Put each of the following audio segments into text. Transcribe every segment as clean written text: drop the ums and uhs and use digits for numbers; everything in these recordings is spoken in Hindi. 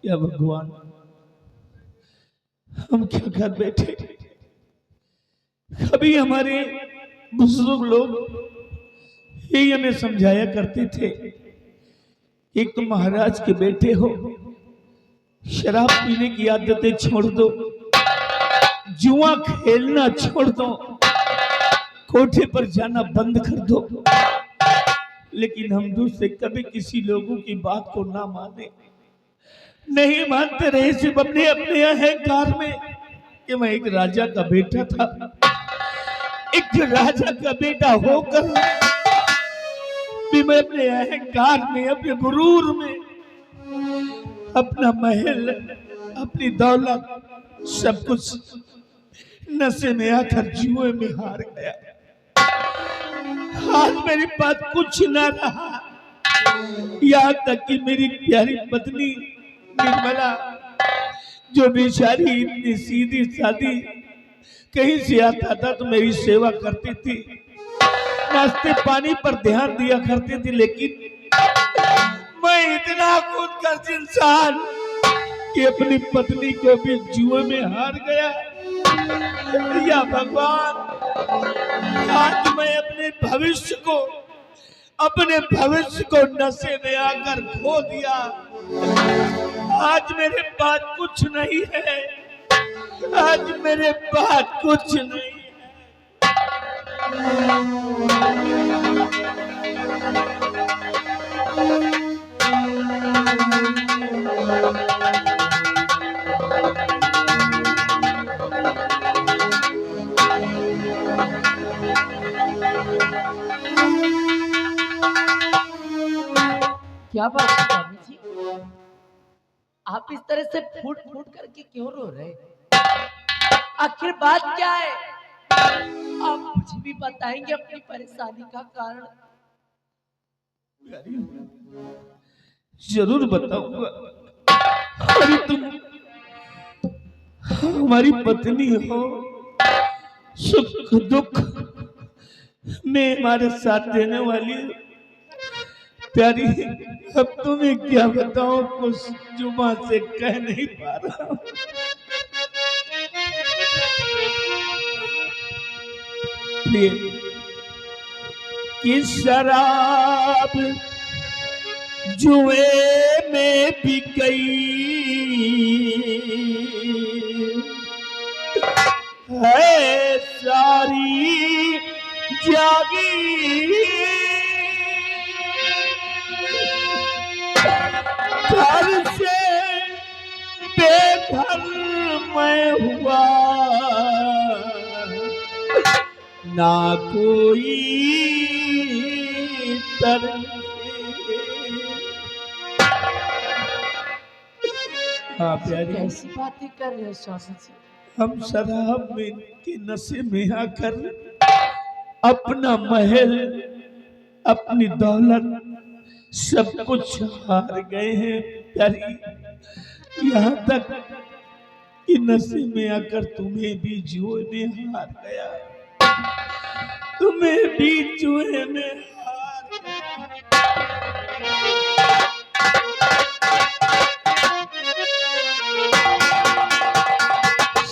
या भगवान, हम क्या कर बैठे। कभी हमारे बुजुर्ग लोग यही हमें समझाया करते थे, एक तो महाराज के बेटे हो, शराब पीने की आदतें छोड़ दो, जुआ खेलना छोड़ दो, कोठे पर जाना बंद कर दो। लेकिन हम दूसरे कभी किसी लोगों की बात को ना माने, नहीं मानते रहे, सिर्फ अपने अपने अहंकार में कि मैं एक राजा का बेटा था। एक राजा का बेटा होकर भी मैं अपने अहंकार में, अपने गुरूर में अपना महल, अपनी दौलत, सब कुछ नशे में आकर जुए में हार गया। आज मेरे पास कुछ ना रहा, यहाँ तक कि मेरी प्यारी पत्नी निर्मला, जो बेचारी इतनी सीधी सादी, कहीं से आता था तो मेरी सेवा करती थी, नाश्ते पानी पर ध्यान दिया करती थी, लेकिन मैं इतना खुदगर्ज इंसान कि अपनी पत्नी को भी जुए में हार गया। या भगवान, आज मैं अपने भविष्य को नशे में आकर खो दिया। आज मेरे पास कुछ नहीं है, आज मेरे पास कुछ नहीं है। क्या बात है स्वामी जी, आप इस तरह से फूट फूट करके क्यों रो रहे हैं? आखिर बात क्या है? आप मुझे भी बताएंगे अपनी परेशानी का कारण? जरूर बताऊंगा। अरे तुम हमारी पत्नी हो, सुख दुख में हमारे साथ देने वाली प्यारी। अब तुम्हें क्या बताऊं, कुछ जुबान से कह नहीं पा रहा हूं। कि शराब जुए में भी गई है सारी जागी, घर से बेघर मैं हुआ, ना कोई तरह। हाँ प्यारी, कैसी बातें कर रहे हो स्वामी जी? हम शराब में के नशे में आकर अपना महल, अपनी दौलत, सब कुछ हार गए हैं प्यारी। यहाँ तक कि नशे में आकर तुम्हें भी जुए में हार गया, तुम्हें भी जुए में हार गया।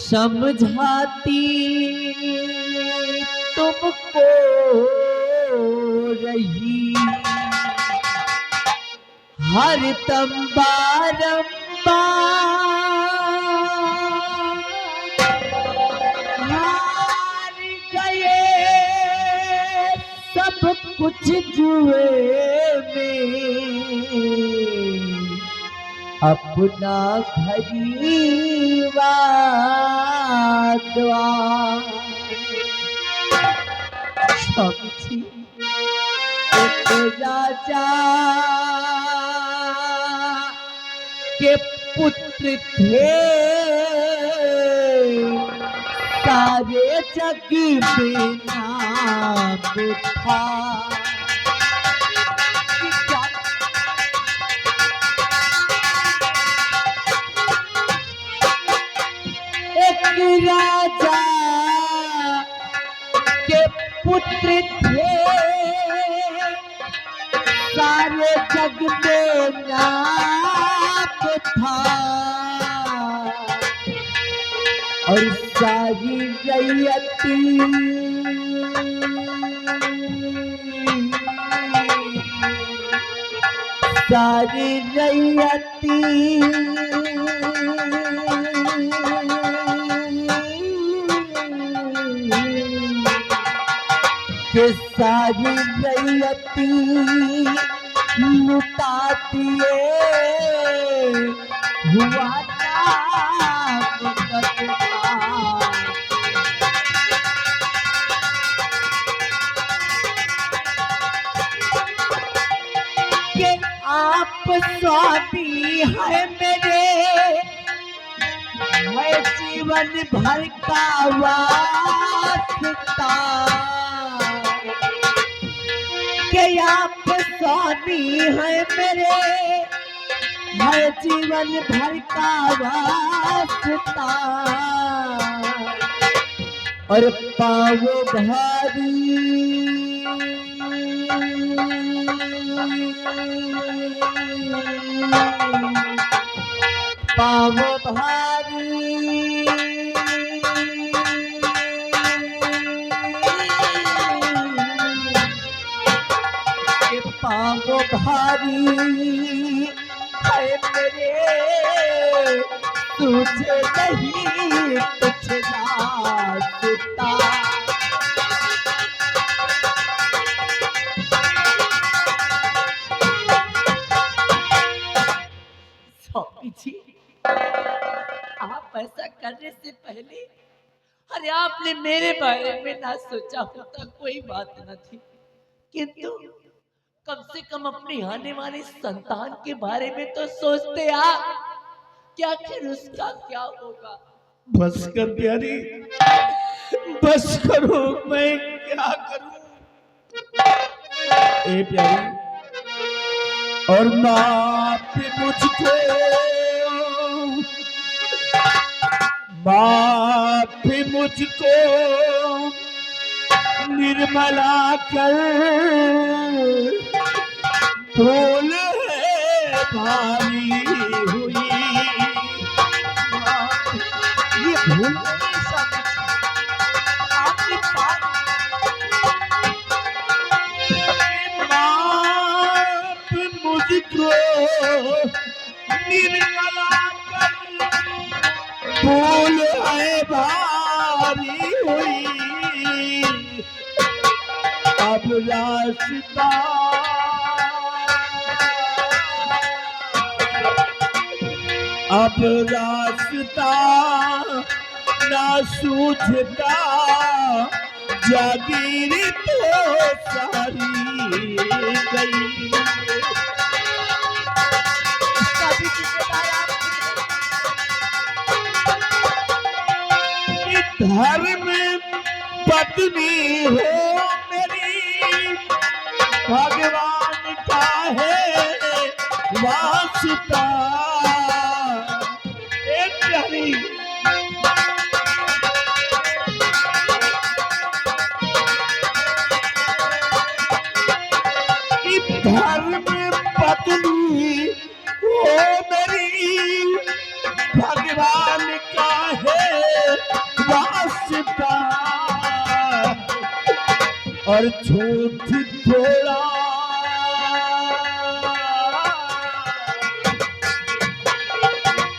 समझाती तुमको रही हर दम बारंबार, हार गए सब कुछ जुए में, अपना घरीवा द्वार। समझी एक राजा के पुत्र थे, सारे जग में नाम था। राजा के पुत्र थे, ये जग में नाम था और सारी रैयती सारी रैयती के सारी रैयती लुटा दिए हुआ नाम बदनाम। कि आप स्वामी है मेरे है जीवन भर का वास्ता कि आप स्वामी है मेरे है जीवन भर का वास्ता और पाँव भारी पाँव भारी पाँव भारी है मेरे तुझे नहीं कुछ रास्ता। स्वामी जी आप ऐसा करने से पहले अरे आपने मेरे बारे में ना सोचा होता कोई बात न थी, किंतु कम से कम अपनी आने वाली संतान के बारे में तो सोचते आप कि आखिर उसका क्या होगा। बस कर प्यारी, बस करो, मैं क्या करूं। ए प्यारी, और माफ मुझको, माफ मुझको निर्मला कर, भूल है भारी हुई। ये भूल आपकी बात माफ मुझको निर्मला कर, भूल है भारी हुई। अब रास्ता अब रास्ता ना सूझता, जागीर तो सारी गई। सभी जिम्मेदार धर्म पत्नी हो मेरी, भगवान का है वास्ता। धर्म पत्नी हो मेरी, भगवान का है वास्ता। और झूठ थोड़ा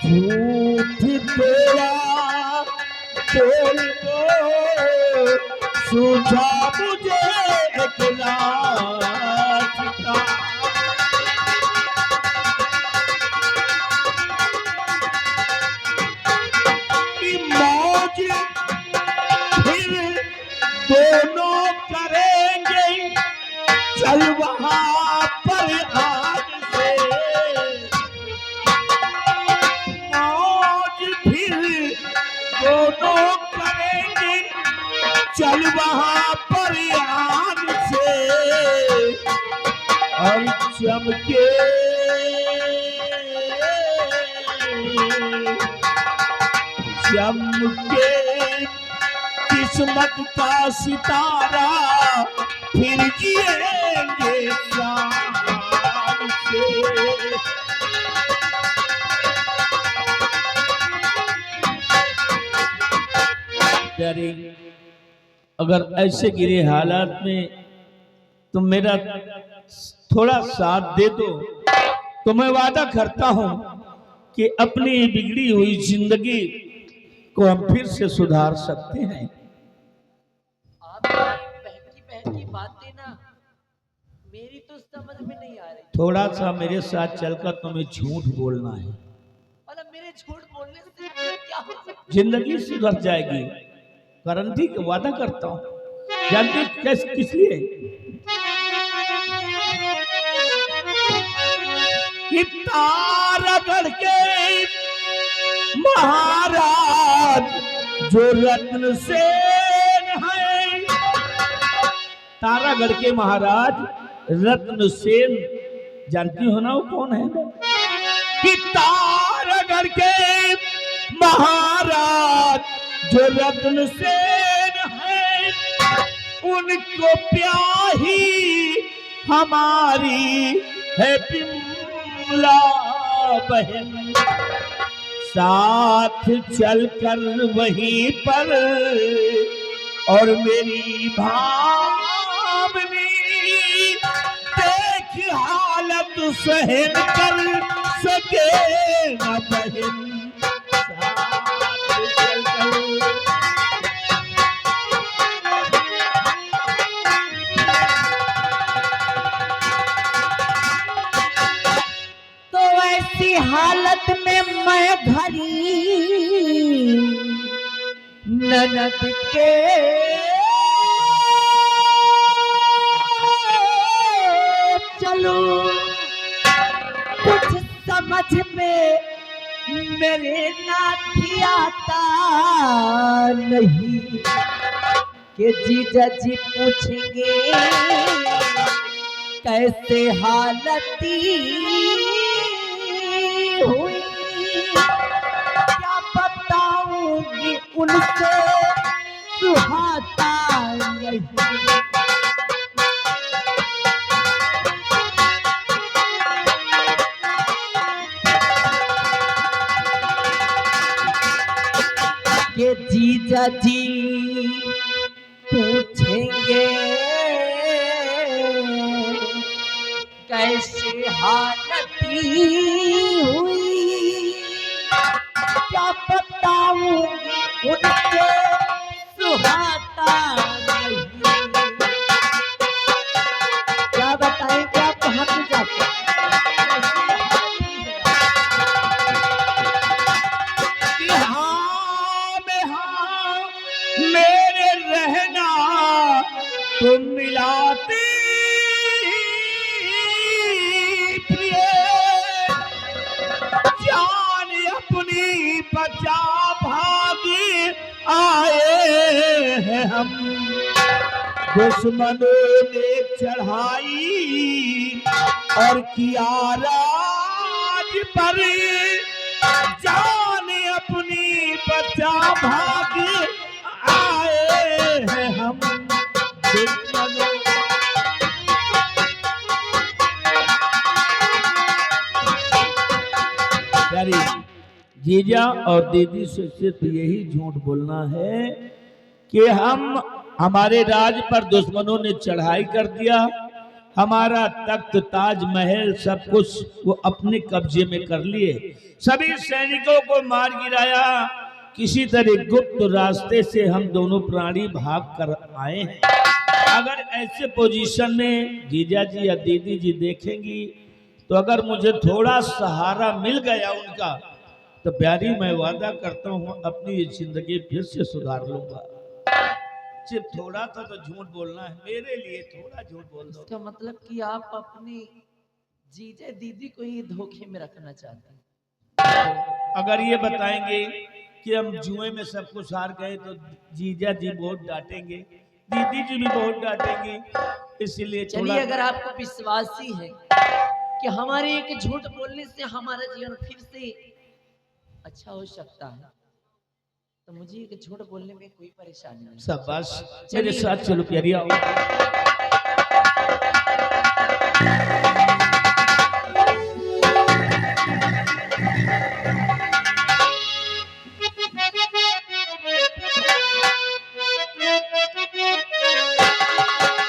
झूठ थोड़ा बोल दो, सूझा मुझे एक रास्ता। कि मौज फिर दोनों करेंगे, चल वहां पर आज से। मौज फिर दोनों करेंगे, चल वहां पर आज से। और चमके चमके किस्मत का सितारा, फिर जिएंगे साथ। अगर ऐसे गिरे हालात में तुम मेरा थोड़ा साथ दे दो तो मैं वादा करता हूं कि अपनी बिगड़ी हुई जिंदगी को हम फिर से सुधार सकते हैं। आपकी बहकी बातें ना मेरी तो समझ में नहीं आ रही। थोड़ा सा मेरे साथ चलकर तुम्हें झूठ बोलना है, मतलब मेरे झूठ बोलने से क्या हो सकता है? जिंदगी सुधर जाएगी, गारंटी का वादा करता हूं। जानती कैसे, किस लिए? कि तारागढ़ के महाराज जो रत्न सेन है, तारागढ़ के महाराज रत्न सेन, जानती हो ना वो कौन है? कि तारागढ़ के महाराज जो रत्न सेन है, उनको प्याही हमारी है पिमला बहन, साथ चलकर वहीं पर और मेरी भावनी देख हालत सहन कर सके न बहन, साथ चलकर। तो ऐसी हालत में मैं घरी ननद के चलूं, कुछ समझ में मेरे नाथी आता नहीं कि जीजा जी पूछेंगे कैसे हालती हुई, क्या बताऊंगी उनसे सुहाता नहीं। के जीजा जी पूछेंगे कैसे हालती हुई, क्या बताऊंगी उनसे सुहाता नहीं। क्या बताएंगे आप कहाँ पे जाते कि हाँ में हाँ मेरे रहना तुम मिलाते प्रिय, जान अपनी बचा भागी आए हैं हम, दुश्मनों ने चढ़ाई और किया राज पर, जान अपनी बचा भागी आए हैं हम, दुश्मनों। प्यारी जीजा और दीदी से सिर्फ यही झूठ बोलना है कि हमारे राज पर दुश्मनों ने चढ़ाई कर दिया, हमारा तख्त ताज महल सब कुछ वो अपने कब्जे में कर लिए, सभी सैनिकों को मार गिराया, किसी तरह गुप्त रास्ते से हम दोनों प्राणी भाग कर आए हैं। अगर ऐसे पोजीशन में जीजा जी या दीदी जी देखेंगी तो अगर मुझे थोड़ा सहारा मिल गया उनका तो प्यारी मैं वादा करता हूँ अपनी ये जिंदगी फिर से सुधार लूंगा। सिर्फ थोड़ा सा तो झूठ बोलना है मेरे लिए, थोड़ा झूठ बोल दो। इसका मतलब कि आप अपनी जीजा दीदी को ही धोखे में रखना चाहते हैं। अगर ये बताएंगे कि हम जुए में सब कुछ हार गए तो जीजा जी बहुत डांटेंगे, दीदी जी भी बहुत डांटेंगी, इसीलिए चलिए अगर आपको विश्वास ही है कि हमारे एक झूठ बोलने से हमारा जीवन फिर से अच्छा हो सकता है तो मुझे एक झूठ बोलने में कोई परेशानी नहीं। शाबाश, मेरे साथ चलो प्यारी आओ।